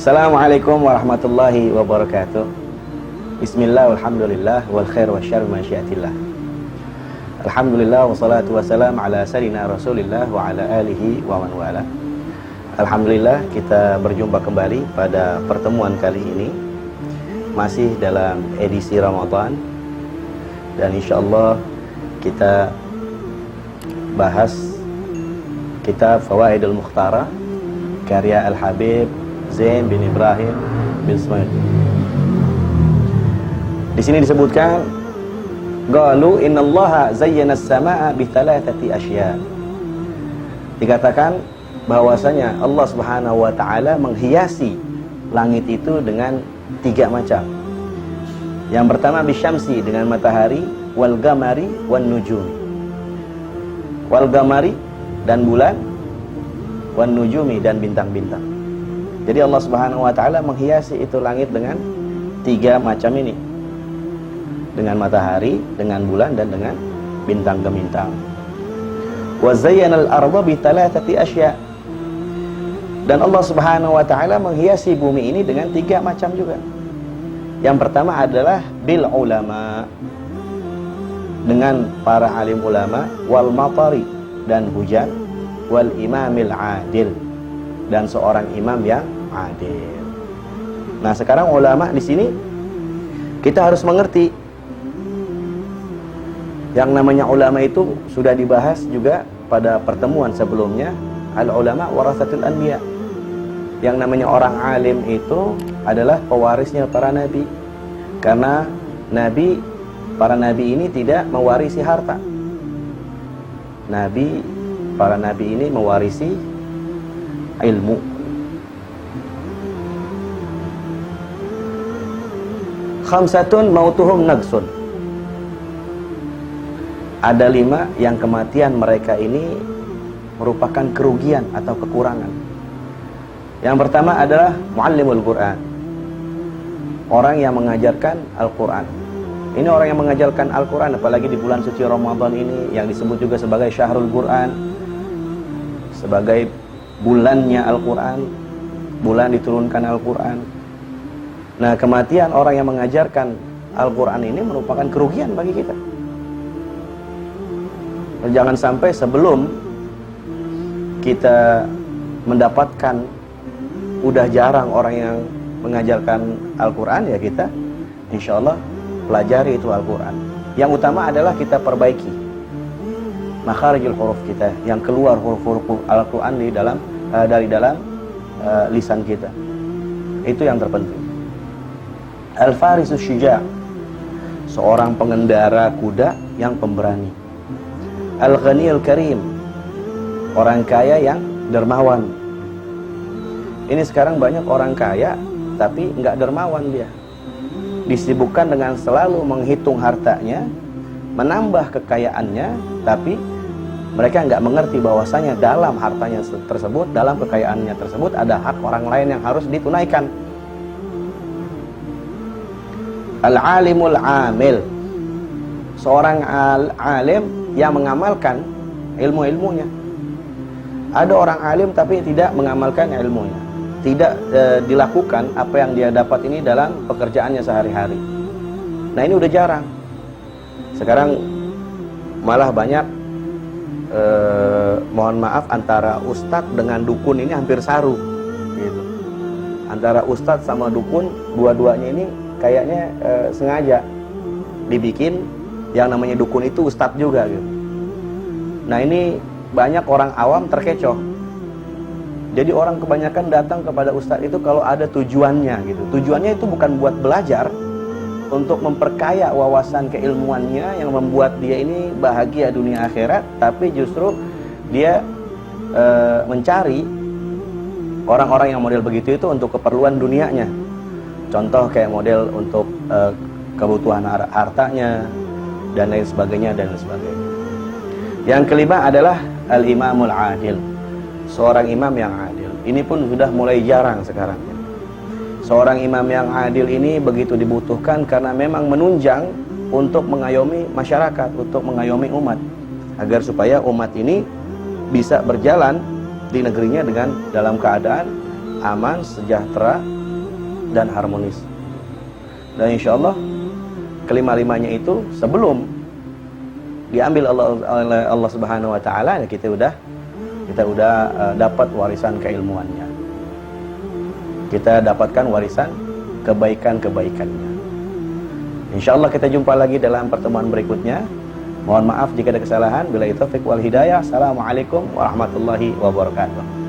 Assalamualaikum warahmatullahi wabarakatuh. Bismillah, alhamdulillah, wal khair wa syarr masyiatillah. Alhamdulillah, wassalatu wassalam ala sayyidina Rasulillah wa ala alihi wa man wala. Alhamdulillah, kita berjumpa kembali pada pertemuan kali ini, masih dalam edisi Ramadan. Dan insyaallah kita bahas kitab Fawaidul Mukhtara karya Al-Habib Zain bin Ibrahim bin Ismail. Di sini disebutkan, qalu innallaha zayyana as-samaa'a bi thalathati asya'. Dikatakan bahwasanya Allah Subhanahu wa taala menghiasi langit itu dengan 3 macam. Yang pertama bisyamsi, dengan matahari, wal gamari wan nujumi. Wal gamari dan bulan, wan nujumi dan bintang-bintang. Jadi Allah Subhanahu wa taala menghiasi itu langit dengan 3 macam ini. Dengan matahari, dengan bulan, dan dengan bintang-bintang. Wa zayyanal arda bi thalathati asya'. Dan Allah Subhanahu wa taala menghiasi bumi ini dengan 3 macam juga. Yang pertama adalah bil ulama, dengan para alim ulama, wal matari, dan hujan, wal imamil adil, dan seorang imam yang adil. Nah, sekarang ulama di sini kita harus mengerti, yang namanya ulama itu sudah dibahas juga pada pertemuan sebelumnya. Al ulama warasatul anbiya. Yang namanya orang alim itu adalah pewarisnya para nabi. Karena para nabi ini tidak mewarisi harta. Para nabi ini mewarisi ilmu. Khamsatun mautuhum nagsun. Ada 5 yang kematian mereka ini merupakan kerugian atau kekurangan. Yang pertama adalah muallimul Quran, orang yang mengajarkan Al-Quran. Ini orang yang mengajarkan Al-Quran, apalagi di bulan suci Ramadan ini, yang disebut juga sebagai Syahrul Quran, sebagai bulannya Al-Quran, bulan diturunkan Al-Quran. Nah, kematian orang yang mengajarkan Al-Quran ini merupakan kerugian bagi kita. Jangan sampai sebelum kita mendapatkan, udah jarang orang yang mengajarkan Al-Quran, ya kita insya Allah pelajari itu Al-Quran. Yang utama adalah kita perbaiki makharijul huruf kita, yang keluar huruf-huruf Al-Quran dari dalam lisan kita. Itu yang terpenting. Al-Farisus Syuja', seorang pengendara kuda yang pemberani. Al-Ghaniyul Karim, orang kaya yang dermawan. Ini sekarang banyak orang kaya tapi nggak dermawan dia. Disibukkan dengan selalu menghitung hartanya, menambah kekayaannya, tapi mereka nggak mengerti bahwasanya dalam hartanya tersebut, dalam kekayaannya tersebut ada hak orang lain yang harus ditunaikan. Al-alimul amil, seorang alim yang mengamalkan ilmu-ilmunya. Ada orang alim tapi tidak mengamalkan ilmunya, tidak dilakukan apa yang dia dapat ini dalam pekerjaannya sehari-hari. Nah, ini udah jarang. Sekarang malah banyak, mohon maaf, antara ustadz dengan dukun ini hampir saru gitu. Antara ustadz sama dukun, dua-duanya ini kayaknya sengaja dibikin yang namanya dukun itu ustadz juga gitu. Nah, ini banyak orang awam terkecoh. Jadi orang kebanyakan datang kepada ustadz itu kalau ada tujuannya gitu. Tujuannya itu bukan buat belajar, untuk memperkaya wawasan keilmuannya yang membuat dia ini bahagia dunia akhirat, tapi justru dia mencari orang-orang yang model begitu itu untuk keperluan dunianya. Contoh kayak model untuk kebutuhan hartanya dan lain sebagainya dan lain sebagainya. Yang kelima adalah al-imamul adil, seorang imam yang adil. Ini pun sudah mulai jarang sekarang. Seorang imam yang adil ini begitu dibutuhkan karena memang menunjang untuk mengayomi masyarakat, untuk mengayomi umat, agar supaya umat ini bisa berjalan di negerinya dengan dalam keadaan aman, sejahtera, dan harmonis. Dan insya Allah kelima-limanya itu sebelum diambil oleh Allah Subhanahu wa taala, kita udah dapat warisan keilmuannya. Kita dapatkan warisan kebaikan-kebaikannya. Insya Allah kita jumpa lagi dalam pertemuan berikutnya. Mohon maaf jika ada kesalahan. Billahi taufiq wal hidayah. Assalamualaikum warahmatullahi wabarakatuh.